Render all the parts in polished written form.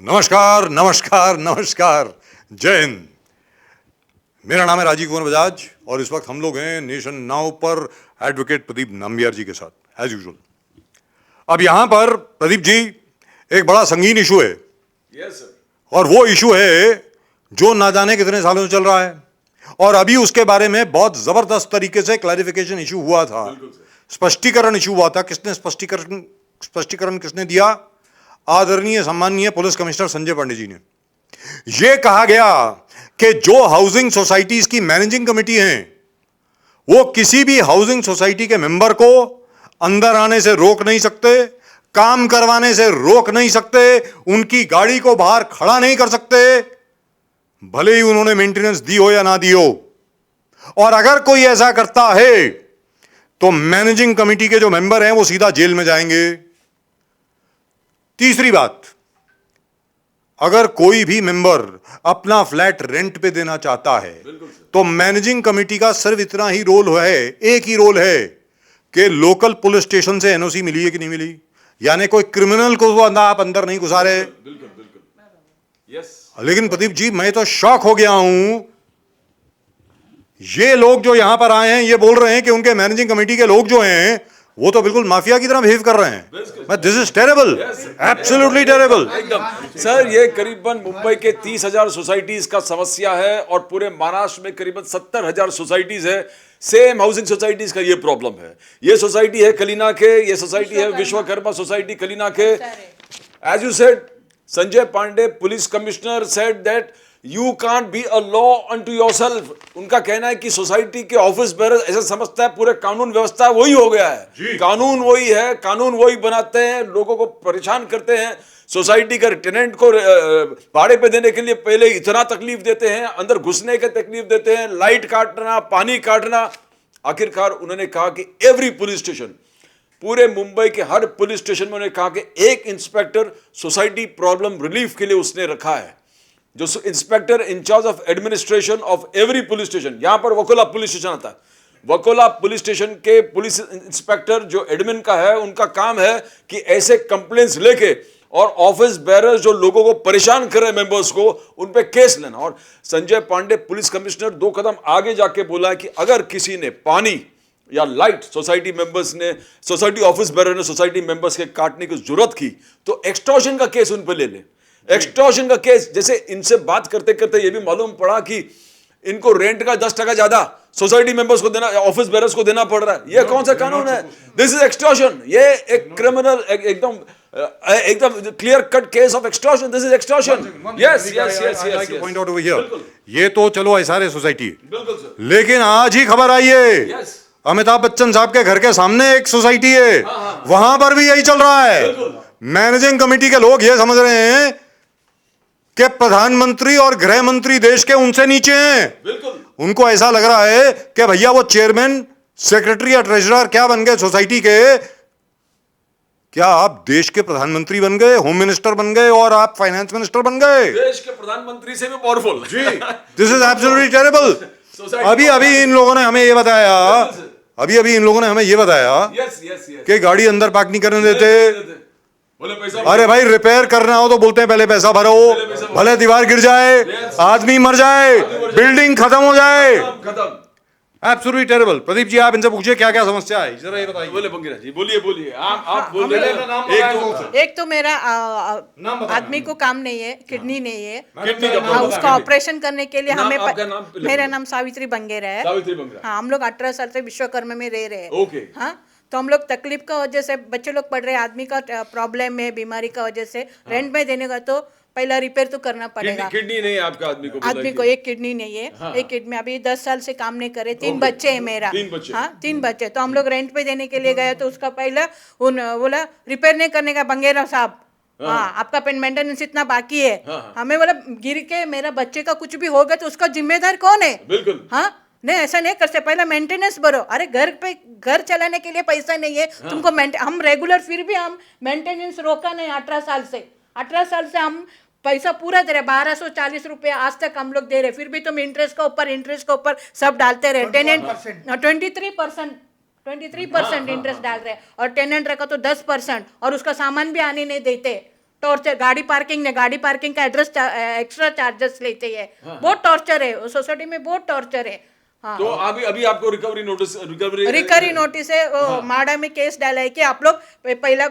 नमस्कार नमस्कार नमस्कार, जय हिंद। मेरा नाम है राजीव कुमार बजाज और इस वक्त हम लोग हैं नेशन नाउ पर एडवोकेट प्रदीप नाम्बियार जी के साथ एज यूजुअल। अब यहां पर प्रदीप जी एक बड़ा संगीन इशू है। Yes sir. और वो इशू है जो ना जाने कितने सालों से चल रहा है और अभी उसके बारे में बहुत जबरदस्त तरीके से क्लैरिफिकेशन इशू हुआ था, स्पष्टीकरण इशू हुआ था। किसने स्पष्टीकरण किसने दिया? आदरणीय सम्माननीय पुलिस कमिश्नर संजय पांडे जी ने। यह कहा गया कि जो हाउसिंग सोसाइटीज की मैनेजिंग कमेटी हैं वो किसी भी हाउसिंग सोसाइटी के मेंबर को अंदर आने से रोक नहीं सकते, काम करवाने से रोक नहीं सकते, उनकी गाड़ी को बाहर खड़ा नहीं कर सकते, भले ही उन्होंने मेंटेनेंस दी हो या ना दी हो। और अगर कोई ऐसा करता है तो मैनेजिंग कमेटी के जो मेंबर हैं वो सीधा जेल में जाएंगे। तीसरी बात, अगर कोई भी मेंबर अपना फ्लैट रेंट पे देना चाहता है तो मैनेजिंग कमेटी का सिर्फ इतना ही रोल है, एक ही रोल है कि लोकल पुलिस स्टेशन से एनओसी मिली है कि नहीं मिली, यानी कोई क्रिमिनल को वो आप अंदर नहीं घुसा रहे। यस। लेकिन प्रदीप जी मैं तो शॉक हो गया हूं, ये लोग जो यहां पर आए हैं ये बोल रहे हैं कि उनके मैनेजिंग कमेटी के लोग जो हैं वो तो बिल्कुल माफिया की तरह बिहेव कर रहे हैं। This is terrible, absolutely terrible. एकदम सर, ये करीबन मुंबई के 30,000 सोसाइटीज का समस्या है और पूरे महाराष्ट्र में करीबन 70,000 सोसाइटीज है। सेम हाउसिंग सोसाइटीज का ये प्रॉब्लम है। ये सोसाइटी है कलीना के, ये सोसाइटी है विश्वकर्मा सोसाइटी कलीना के। As you said, Sanjay Pandey police commissioner said that you can't be a law unto yourself. उनका कहना है कि सोसाइटी के ऑफिस बेरर ऐसा समझता है पूरे कानून व्यवस्था वही हो गया है, कानून वही है, कानून वही बनाते हैं, लोगों को परेशान करते हैं। सोसाइटी के टेनेंट को भाड़े पे देने के लिए पहले इतना तकलीफ देते हैं, अंदर घुसने के तकलीफ देते हैं, लाइट काटना, पानी काटना। आखिरकार उन्होंने कहा कि एवरी पुलिस स्टेशन, पूरे मुंबई के हर पुलिस स्टेशन में उन्होंने कहा कि एक इंस्पेक्टर सोसाइटी प्रॉब्लम रिलीफ के लिए उसने रखा है, जो inspector in charge of administration of every police station. यहां पर वकोला पुलिस स्टेशन आता है। वकोला पुलिस स्टेशन के पुलिस इंस्पेक्टर जो एडमिन का है, उनका काम है कि ऐसे कंप्लेंट्स लेके और ऑफिस बेरर जो लोगों को परेशान कर रहे मेंबर्स को, उन पे केस लेना। और संजय पांडे पुलिस कमिश्नर 2 कदम आगे जाके बोला है कि अगर किसी ने पानी या लाइट सोसाइटी मेंबर्स ने, सोसाइटी ऑफिस बेरर ने सोसाइटी मेंबर्स के काटने की जरूरत की तो एक्सटॉर्शन का केस उन पर ले ले। एक्सटॉर्शन का केस, जैसे इनसे बात करते करते ये भी मालूम पड़ा कि इनको रेंट का 10% ज्यादा सोसाइटी मेंबर्स को देना, ऑफिस बेरर्स को देना पड़ रहा है। ये कौन सा कानून है? This is extortion. ये एक क्रिमिनल, एकदम clear cut case of extortion. This is extortion. Yes yes yes yes. Point out over here, ये तो चलो एसआरए सोसाइटी है, बिल्कुल सर। लेकिन आज ही खबर आई है अमिताभ बच्चन साहब के घर के सामने एक सोसाइटी है, वहां पर भी यही चल रहा है। मैनेजिंग कमेटी के लोग ये समझ रहे हैं कि प्रधानमंत्री और गृह मंत्री देश के उनसे नीचे हैं। बिल्कुल। उनको ऐसा लग रहा है कि भैया वो चेयरमैन, सेक्रेटरी या ट्रेजरर क्या बन गए सोसाइटी के, क्या आप देश के प्रधानमंत्री बन गए, होम मिनिस्टर बन गए और आप फाइनेंस मिनिस्टर बन गए, देश के प्रधानमंत्री से भी पावरफुल। जी। This is absolutely terrible. अभी इन लोगों ने हमें ये बताया कि गाड़ी अंदर पार्क नहीं करने देते। अरे भाई, रिपेयर करना हो तो बोलते हैं पहले पैसा भरो, भले दीवार गिर जाए, आदमी मर जाए, बिल्डिंग खत्म हो जाए। Absolutely terrible. प्रदीप जी आप इनसे पूछिए क्या क्या समस्या है, जरा ये बताइए। बोले बंगिरा जी, बोलिए आप बोलिए। एक तो मेरा आदमी को काम नहीं है, किडनी नहीं है, किडनी का उसका ऑपरेशन करने के लिए हमें आपका नाम? मेरा नाम सावित्री बंगेरा है। सावित्री बंगेरा। हाँ, हम लोग 18 साल से विश्वकर्मा में रह रहे हैं। ओके। हाँ, तो हम लोग तकलीफ का वजह से बच्चे लोग पढ़ रहे हैं, आदमी का प्रॉब्लम है, बीमारी का वजह से रेंट में देने का तो पहला रिपेयर तो करना पड़ेगा। किडनी नहीं है आपका आदमी को? एक किडनी नहीं है। हाँ। एक किडनी, अभी 10 साल से काम नहीं करे। 3 बच्चे हैं मेरा। 3 बच्चे? हाँ, 3 बच्चे। तो हम लोग रेंट पे देने के लिए गए तो उसका पहला बोला रिपेयर नहीं करने का बंगेरा साहब। हाँ, आपका मेंटेनेंस इतना बाकी है। हमें बोला गिर के मेरा बच्चे का कुछ भी हो गया तो उसका जिम्मेदार कौन है? बिल्कुल। हाँ, नहीं ऐसा नहीं कर सकते, पहला मेंटेनेंस भरो। अरे घर चलाने के लिए पैसा नहीं है तुमको, हम रेगुलर, फिर भी हम मेंटेनेंस रोका नहीं। 18 साल से हम पैसा पूरा दे रहे, 1240 रुपया आज तक हम लोग दे रहे, फिर भी तुम इंटरेस्ट के ऊपर सब डालते रहे। टेनेंट 23% इंटरेस्ट डाल रहे और टेनेंट रखा तो 10% और उसका सामान भी आने नहीं देते। टॉर्चर, गाड़ी पार्किंग का एड्रेस एक्स्ट्रा चार्जेस लेते हैं, बहुत टॉर्चर है सोसाइटी में, बहुत टॉर्चर है। हाँ, तो अभी आपको रिकवरी नोटिस है, माड़ा में केस डाला है कि आप लोग पहला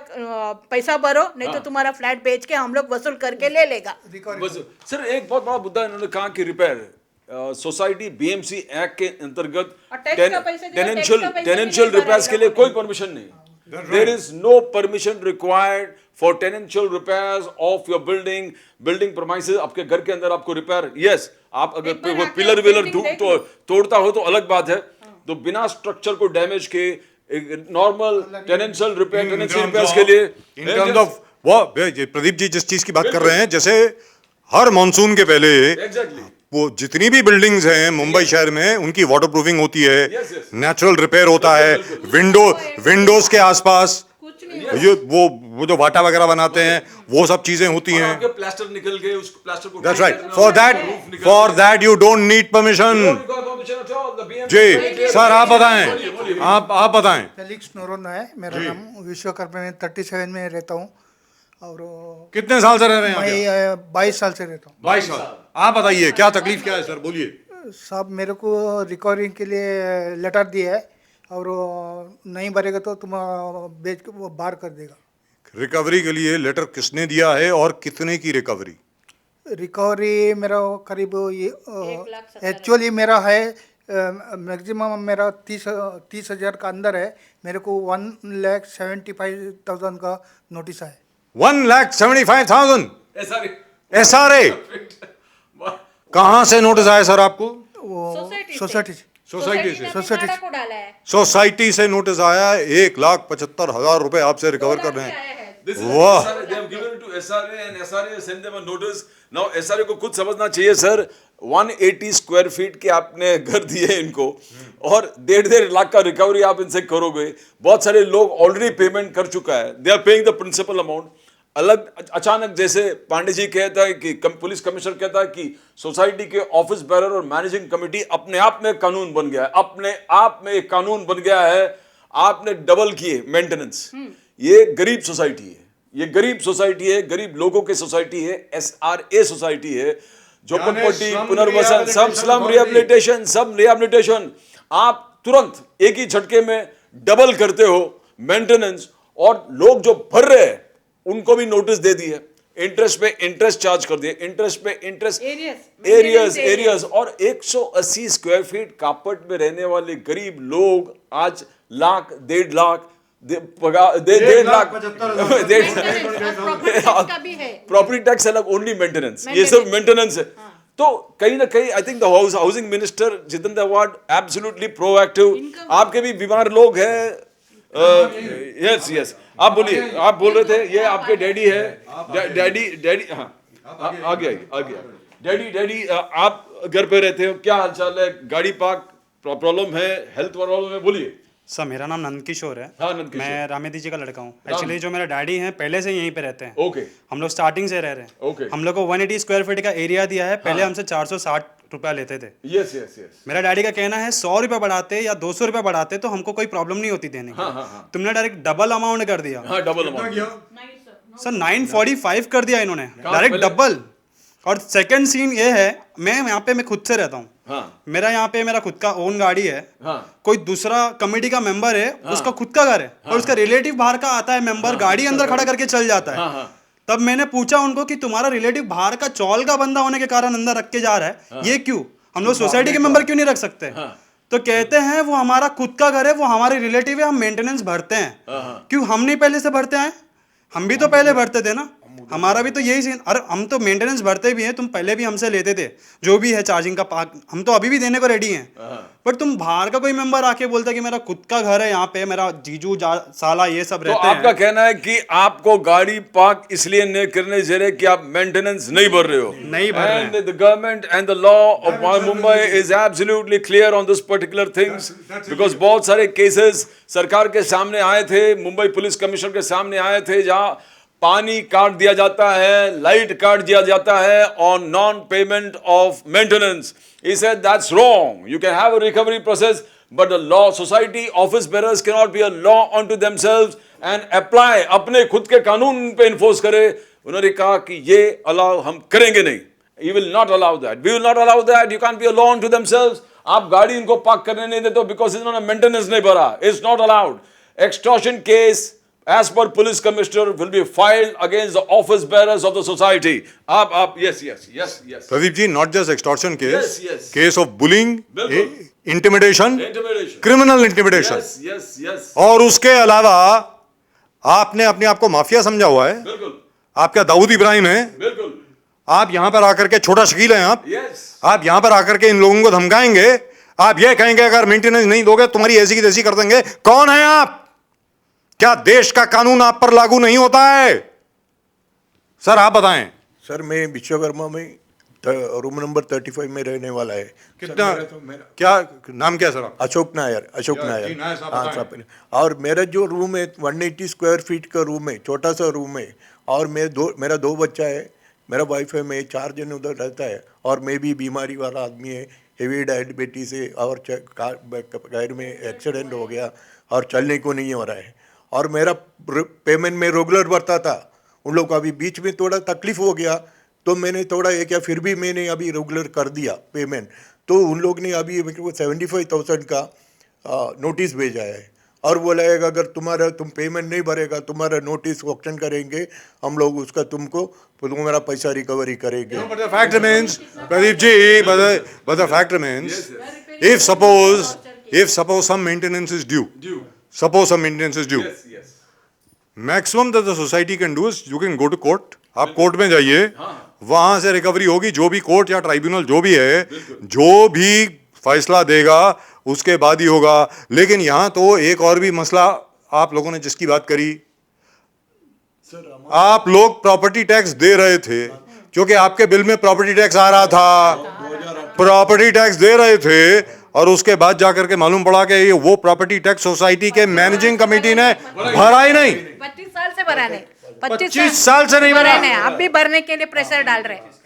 पैसा भरो, नहीं तो तुम्हारा फ्लैट बेच के हम लोग वसूल करके ले लेगा। सर एक बहुत बड़ा मुद्दा इन्होंने कहा कि रिपेयर सोसाइटी बीएमसी एक्ट के अंतर्गत और टैक्स का पैसा दिया, टेनेंशियल रिपेयर्स के लिए कोई परमिशन नहीं। There is no permission required for tenantial repairs of your building premises। आपके घर के अंदर आपको रिपेयर, यस आप अगर कोई पिलर विलर तोड़ता हो तो अलग बात है, तो बिना स्ट्रक्चर को डैमेज के नॉर्मल टेनेंशियल रिपेयर्स के लिए इन टर्म्स ऑफ वो प्रदीप जी जिस चीज की बात कर रहे हैं, जैसे हर मॉनसून के पहले एग्जैक्टली वो जितनी भी बिल्डिंग्स हैं मुंबई शहर में उनकी वाटर प्रूफिंग होती है, Yes, yes. नेचुरल रिपेयर होता है, विंडोज के आसपास कुछ नहीं ये वो जो भाटा वगैरह बनाते हैं वो सब चीजें होती हैं। आपके प्लास्टर निकल के उस प्लास्टर को that's right, for that you don't need permission. जी सर आप बताएं, आप बताएं। फेलिक्स नोरोना है मेरा नाम, विश्वकर्मा में 37 में रहता हूँ और कितने साल से रह रहे हैं यहाँ मैं 22 साल से रहता हूँ। 22 साल। आप बताइए क्या तकलीफ क्या है सर, बोलिए। साहब मेरे को रिकवरी के लिए लेटर दिया है और नहीं भरेगा तो तुम बेच के वो बाहर कर देगा। रिकवरी के लिए लेटर किसने दिया है और कितने की रिकवरी? रिकवरी मेरा करीब ये 1,70,000 एक्चुअली मेरा है मैक्सिमम मेरा 30,000 का अंदर है, मेरे को 1,75,000 का नोटिस है। 1,75,000 SRA। कहाँ से नोटिस आया सर आपको? वो सोसाइटी से। सोसाइटी से सोसाइटी ने को डाला है। सोसाइटी से नोटिस आया, 1,75,000 रुपए आपसे रिकवर कर रहे हैं। This is वाह। SRA, they have given it to SRA and SRA sent them a notice. Now SRA को खुद समझना चाहिए सर, 180 स्क्वायर फीट के आपने घर दिए इनको और 1.5 लाख का रिकवरी आप इनसे करोगे। बहुत सारे लोग ऑलरेडी पेमेंट कर चुका है, they are paying the principal amount. अलग अचानक जैसे पांडे जी कहता है कि पुलिस कमिश्नर कहता है कि सोसाइटी के ऑफिस बेरर और मैनेजिंग कमेटी अपने आप में कानून बन गया है, अपने आप में एक कानून बन गया है, आपने डबल किए मेंटेनेंस। ये गरीब सोसाइटी है, ये गरीब सोसाइटी है, गरीब लोगों की सोसाइटी है, SRA सोसाइटी है, झोपड़पट्टी पुनर्वसन, सब स्लम रिहेबिलिटेशन। आप तुरंत एक ही झटके में डबल करते हो मेंटेनेंस, और लोग जो भर रहे हैं उनको भी नोटिस दे दी है, इंटरेस्ट पे इंटरेस्ट चार्ज कर दिए, इंटरेस्ट पे इंटरेस्ट एरियाज। और 180 स्क्वायर फीट कापट में रहने वाले गरीब लोग आज लाख 1.5 लाख प्रॉपर्टी टैक्स अलग, ओनली मेंटेनेंस, ये सब मेंटेनेंस है। तो कहीं ना कहीं I think the housing minister Jitendra award absolutely proactive. आपके भी बीमार लोग हैं, यस आप बोलिए, आप बोल रहे थे ये आपके डैडी है, डैडी हाँ आ गया डैडी आप घर पे रहते हो, क्या हालचाल है, गाड़ी पार्क प्रॉब्लम है, हेल्थ प्रॉब्लम है, बोलिए। सर मेरा नाम नंद किशोर है। हाँ, नंद किशोर। मैं रामेदी जी का लड़का हूँ। एक्चुअली जो मेरा डैडी है पहले से यहीं पे रहते हैं। ओके। हम लोग स्टार्टिंग से रह रहे हैं। ओके। हम लोग को 180 स्क्वायर फीट का एरिया दिया है, पहले हमसे 460 रुपया लेते थे। यस मेरा डैडी का कहना है 100 रुपया बढ़ाते या 200 रुपया बढ़ाते तो हमको कोई प्रॉब्लम नहीं होती देने की। तुमने डायरेक्ट डबल अमाउंट कर दिया। हाँ, डबल अमाउंट सर 945 कर दिया इन्होंने, डायरेक्ट डबल। और सेकंड सीन ये है, मैं यहाँ पे मैं खुद से रहता हूँ। हाँ। मेरा यहाँ पे मेरा खुद का ओन गाड़ी है। हाँ। कोई दूसरा कमेटी का मेंबर है, उसका खुद का घर है, और उसका रिलेटिव बाहर का आता है मेंबर, गाड़ी अंदर खड़ा करके चल जाता है। तब मैंने पूछा उनको कि तुम्हारा रिलेटिव बाहर का चौल का बंदा होने के कारण अंदर रख के जा रहा है, ये क्यों? हम लोग सोसाइटी के मेंबर क्यों नहीं रख सकते? तो कहते हैं वो हमारा खुद का घर है, वो हमारे रिलेटिव है, हम मेंटेनेंस भरते हैं। क्यों हम नहीं पहले से भरते हैं? हम भी तो पहले भरते थे ना, हमारा भी तो यही सीन। अरे हम तो मेंटेनेंस भरते भी हैं, तुम पहले भी हमसे लेते थे, जो भी है चार्जिंग का पार्क, हम तो अभी भी देने को रेडी हैं। बट तुम बाहर का कोई मेंबर आके बोलता है कि मेरा खुद का घर है यहाँ पे, मेरा जीजू साला ये सब रहते हैं। आपका कहना है कि आपको गाड़ी पार्क इसलिए नहीं करने दे रहे कि आप मेंटेनेंस नहीं भर रहे हो। नहीं भर रहे हैं। And the government and the law of Mumbai is absolutely clear on this particular things, because बहुत सारे केसेस सरकार के सामने आए थे, मुंबई पुलिस कमिश्नर के सामने आए थे, जहां पानी काट दिया जाता है, लाइट काट दिया जाता है on non-payment of maintenance. He said that's wrong. You can have a recovery process, but the law, society office bearers cannot be a law unto themselves and apply, अपने खुद के कानून पे enforce करे उन्होंने कहा कि ये अलाउ हम करेंगे नहीं, you will not allow that, we will not allow that, you can't be alone to themselves. आप गाड़ी इनको पार्क करने नहीं देते बिकॉज इन्होंने मेंटेनेंस नहीं भरा, it's not allowed. Extortion case as per police commissioner will be filed against the office bearers of the society. आप yes. Pradeep ji, not just extortion case, Yes. case of bullying, बिल्कुल. intimidation, Intimidation. criminal intimidation. Yes. और उसके अलावा आपने अपने आप को mafia समझा हुआ है. बिल्कुल. आप क्या दाऊद इब्राहिम हैं? बिल्कुल. आप यहां पर आकर के छोटा शकील हैं आप. Yes. आप यहां पर आकर के इन लोगों को धमकाएंगे. आप ये कहेंगे अगर मेंटेनेंस नहीं दोगे तुम्हारी ऐसी की तैसी कर देंगे. कौन है आप? क्या देश का कानून आप पर लागू नहीं होता है? सर आप बताएं. सर मैं विश्वकर्मा में रूम नंबर 35 में रहने वाला है. कितना सर, मेरा क्या नाम क्या है सर आप? अशोक नायर. जी, नायर साहब हाँ बताएं। साहब. और मेरा जो रूम है 180 स्क्वायर फीट का रूम है, छोटा सा रूम है. और मेरा दो बच्चा है, मेरा वाइफ है, मैं 4 जन उधर रहता है. और मैं भी बीमारी वाला आदमी है, हेवी डायबिटीज है, और घर में एक्सीडेंट हो गया और चलने को नहीं हो रहा है. और मेरा पेमेंट में रेगुलर बढ़ता था. उन लोग को अभी बीच में थोड़ा तकलीफ हो गया तो मैंने थोड़ा ये किया, फिर भी मैंने अभी रेगुलर कर दिया पेमेंट. तो उन लोग ने अभी मेरे को 75,000 का नोटिस भेजा है. और बोला है अगर तुम पेमेंट नहीं भरेगा तुम्हारा नोटिस ऑक्शन करेंगे हम लोग, उसका तुम्हारा पैसा रिकवरी करेंगे. But the fact remains, Pradeep ji, but the fact remains, if suppose some maintenance is due, suppose some maintenance is due, Yes. maximum that the society can do is you can go to court. आप court में जाइए, वहां से recovery होगी. जो भी court या tribunal जो भी है, जो भी फैसला देगा उसके बाद ही होगा. लेकिन यहां तो एक और भी मसला आप लोगों ने जिसकी बात करी, आप लोग प्रॉपर्टी टैक्स दे रहे थे क्योंकि आपके बिल में प्रॉपर्टी टैक्स आ रहा था. प्रॉपर्टी टैक्स दे रहे थे और उसके बाद जाकर के मालूम पड़ा कि ये वो प्रॉपर्टी टैक्स सोसाइटी के मैनेजिंग कमेटी ने भरा ही नहीं. 25 साल से भरा नहीं. 25 साल से नहीं भरा. नहीं, अब भी भरने के लिए प्रेशर डाल रहे हैं.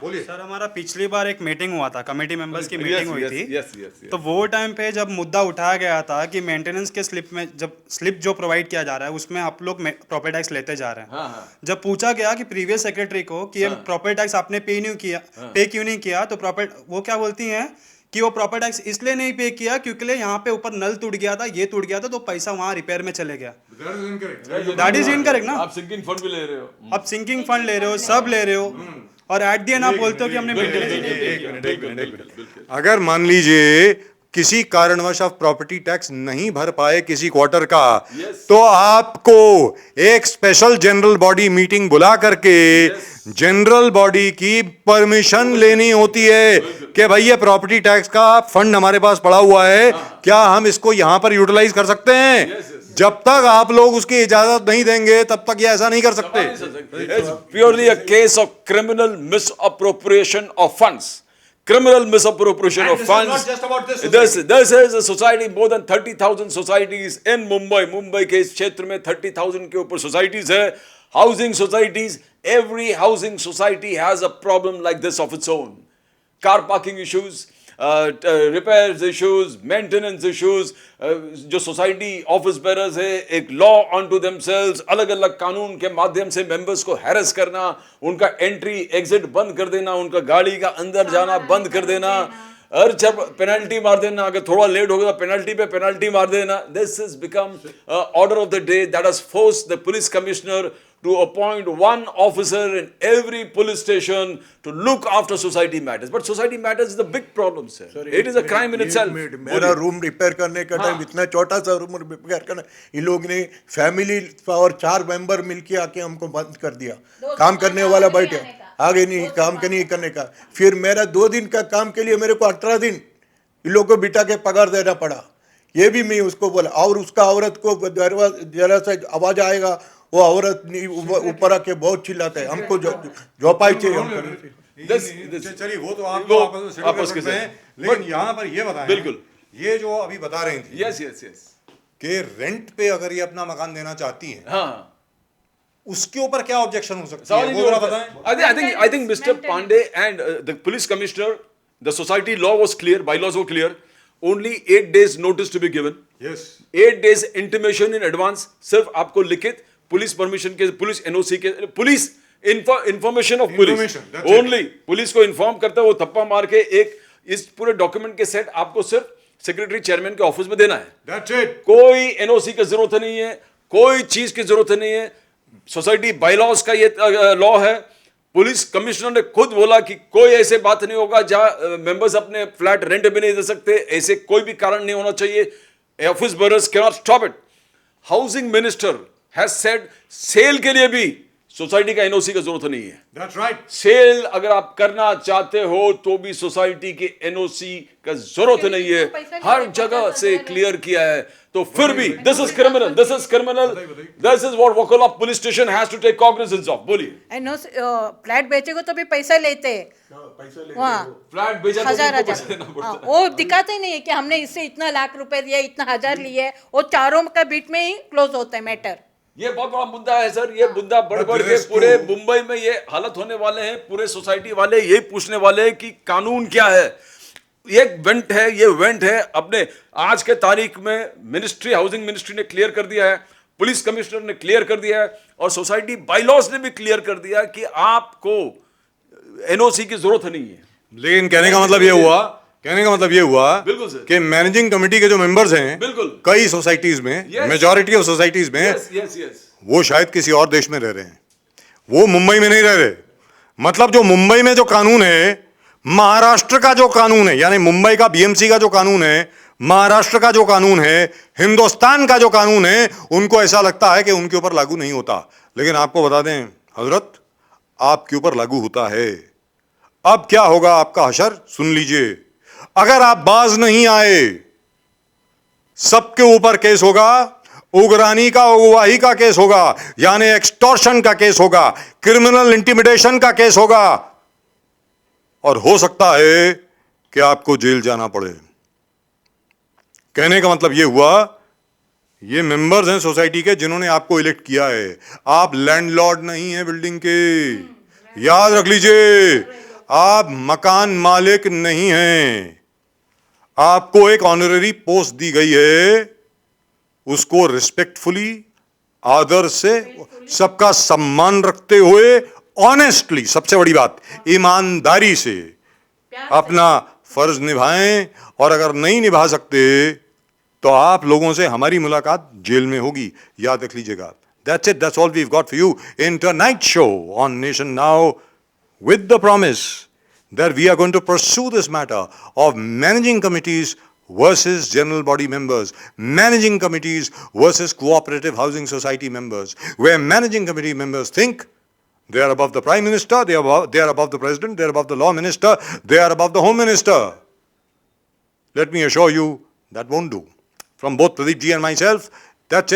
बोलिए. सर हमारा पिछली बार एक मीटिंग हुआ था, कमेटी मेंबर्स की मीटिंग हुई थी. Yes. तो वो टाइम पे जब मुद्दा उठाया गया था कि मेंटेनेंस के स्लिप में जब स्लिप जो प्रोवाइड किया जा रहा है उसमें आप लोग प्रॉपर्टी टैक्स लेते जा रहे हैं. जब पूछा गया कि प्रीवियस सेक्रेटरी को कि ये प्रॉपर्टी टैक्स आपने पे क्यों नहीं किया, तो वो क्या बोलती हैं कि वो प्रॉपर्टी टैक्स इसलिए नहीं पे किया क्योंकि यहाँ पे ऊपर नल टूट गया था, ये टूट गया था, तो पैसा वहाँ रिपेयर में चले गया. दैट इज इनकरेक्ट ना. आप सिंकिंग फंड भी ले रहे हो. आप सिंकिंग फंड ले रहे हो, सब ले रहे हो, और एट दी एंड आप बोलते हो कि हमने मेंटेनेंस. अगर मान लीजिए किसी कारणवश आप प्रॉपर्टी टैक्स नहीं भर पाए किसी क्वार्टर का, तो आपको एक स्पेशल जनरल बॉडी मीटिंग बुला करके जनरल बॉडी की परमिशन लेनी होती है कि भाई ये प्रॉपर्टी टैक्स का फंड हमारे पास पड़ा हुआ है, क्या हम इसको यहां पर यूटिलाइज कर सकते हैं. जब तक आप लोग उसकी इजाजत नहीं देंगे तब तक ये ऐसा नहीं कर सकते. It's purely a case of criminal misappropriation of funds. Criminal misappropriation of this is funds. not just about this society. This is a society, more than 30,000 societies in Mumbai. Mumbai के इस क्षेत्र में 30,000 के ऊपर societies है. Housing societies. Every housing society has a problem like this of its own. Car parking issues. Repairs issues, maintenance issues. जो society office bearers है, एक लॉ ऑन टू देमसेल्व्स, अलग अलग कानून के माध्यम से मेंबर्स को हैरेस करना, उनका एंट्री एग्जिट बंद कर देना, उनका गाड़ी का अंदर जाना बंद कर देना, हर जब पेनल्टी मार देना, अगर थोड़ा लेट हो गया पेनल्टी पे पेनल्टी मार देना. This is become order of the day that has forced the police commissioner to appoint one officer in every police station to look after society matters. But society matters is the big problem, sir. It is a crime in itself. मेरा room repair करने का time इतना छोटा सा room repair करना, इन लोग ने family और 4 मेंबर मिलके आके हमको बंद कर दिया. काम करने वाला बैठे आगे नहीं काम नहीं करने का. फिर मेरा 2 दिन का काम के लिए मेरे को 18 दिन इन लोग को बिठा के पगार देना पड़ा. ये भी मैं उसको बोला. और उसका औरत को जरा सा आवाज आएगा, वो औरत ऊपर आके बहुत चिल्लाता है, हमको जोपाई चाहिए. चलिए वो तो आप आपस के हैं, लेकिन यहाँ पर ये बताएं. बिल्कुल. ये जो अभी बता रही थी Yes. कि रेंट पे अगर ये अपना मकान देना चाहती हैं, हाँ. उसके ऊपर क्या ऑब्जेक्शन हो सकता है, वो जरा बताएं. I think Mr. Pandey and the police commissioner, the society law was clear, bylaws were clear. Only 8 days notice to be given. Yes. 8 days intimation in advance. सिर्फ आपको लिखित पुलिस परमिशन के, पुलिस एनओसी के, police information of police Information, that's it. Only, police को inform करता है, वो थप्पा मार के एक इस पूरे डॉक्यूमेंट के सेट आपको सिर्फ सेक्रेटरी चेयरमैन के ऑफिस में देना है। That's it. कोई एनओसी की जरूरत नहीं है, कोई चीज की जरूरत नहीं है। सोसाइटी बायलॉज का ये लॉ है। पुलिस कमिश्नर ने खुद बोला कि कोई ऐसे बात नहीं होगा जहां मेंबर्स अपने फ्लैट रेंट भी नहीं दे सकते, ऐसे कोई भी कारण नहीं होना चाहिए। Office bearers can not stop it. Housing minister has said sale के लिए भी सोसाइटी का एनओसी की जरूरत नहीं है। That's right. सेल अगर आप करना चाहते हो तो भी सोसाइटी के एनओसी का जरूरत नहीं है, हर जगह से क्लियर किया है। तो फिर भी this is criminal, this is criminal, this is what Vakola police station has to take cognizance of. बोलिए। एनओसी फ्लैट बेचेगा तो भी पैसा लेते हैं वहाँ, फ्लैट बेचा तो हजार उनको पैसे देना हजार। पड़ता हाँ, वो दिखाते ही नहीं है कि हमने इससे इतना लाख रुपए दिया, इतना हजार लिए, वो चारों का बीच में ही क्लोज होता है मैटर। ये बहुत बड़ा मुद्दा है सर। ये मुद्दा बढ़ बढ़ के this पूरे too- मुंबई में ये हालत होने वाले हैं। पूरे सोसाइटी वाले यही पूछने वाले हैं कि कानून क्या है। ये वेंट है, ये वेंट है। अपने आज के तारीख में मिनिस्ट्री, हाउसिंग मिनिस्ट्री ने क्लियर कर दिया है, पुलिस कमिश्नर ने क्लियर कर दिया है, और सोसाइटी बायलॉज ने भी क्लियर कर दिया कि आपको एनओसी की जरूरत नहीं है। लेकिन कहने का मतलब ये हुआ बिल्कुल सर। कि मैनेजिंग कमेटी के जो मेंबर्स हैं बिल्कुल। कई सोसाइटीज में, Yes. मेजॉरिटी ऑफ सोसाइटीज में, यस यस यस। वो शायद किसी और देश में रह रहे हैं, वो मुंबई में नहीं रह रहे। मतलब जो मुंबई में जो कानून है, महाराष्ट्र का जो कानून है, यानी मुंबई का बीएमसी का जो कानून है, महाराष्ट्र का जो कानून है, हिंदुस्तान का जो कानून है, उनको ऐसा लगता है कि उनके ऊपर लागू नहीं होता। लेकिन आपको बता दें हजरत, आपके ऊपर लागू होता है। अब क्या होगा आपका हशर, सुन लीजिए। अगर आप बाज नहीं आए, सबके ऊपर केस होगा। उग्रानी का, उगवाही का केस होगा, यानी एक्सटॉर्शन का केस होगा, क्रिमिनल इंटिमिडेशन का केस होगा, और हो सकता है कि आपको जेल जाना पड़े। कहने का मतलब ये हुआ, ये मेंबर्स हैं सोसाइटी के जिन्होंने आपको इलेक्ट किया है। आप लैंडलॉर्ड नहीं हैं बिल्डिंग के, याद रख लीजिए। आप मकान मालिक नहीं हैं। आपको एक ऑनररी पोस्ट दी गई है, उसको रिस्पेक्टफुली, आदर से, सबका सम्मान रखते हुए, ऑनेस्टली, सबसे बड़ी बात, ईमानदारी से अपना फर्ज निभाएं। और अगर नहीं निभा सकते तो आप लोगों से हमारी मुलाकात जेल में होगी, याद रख लीजिएगा। That's it, that's all we've got for you in tonight's show on Nation Now, with the promise that we are going to pursue this matter of managing committees versus general body members, managing committees versus cooperative housing society members, where managing committee members think they are above the Prime Minister, they are above the President, they are above the Law Minister, they are above the Home Minister. Let me assure you, that won't do. From both Pradeep ji and myself, that's it.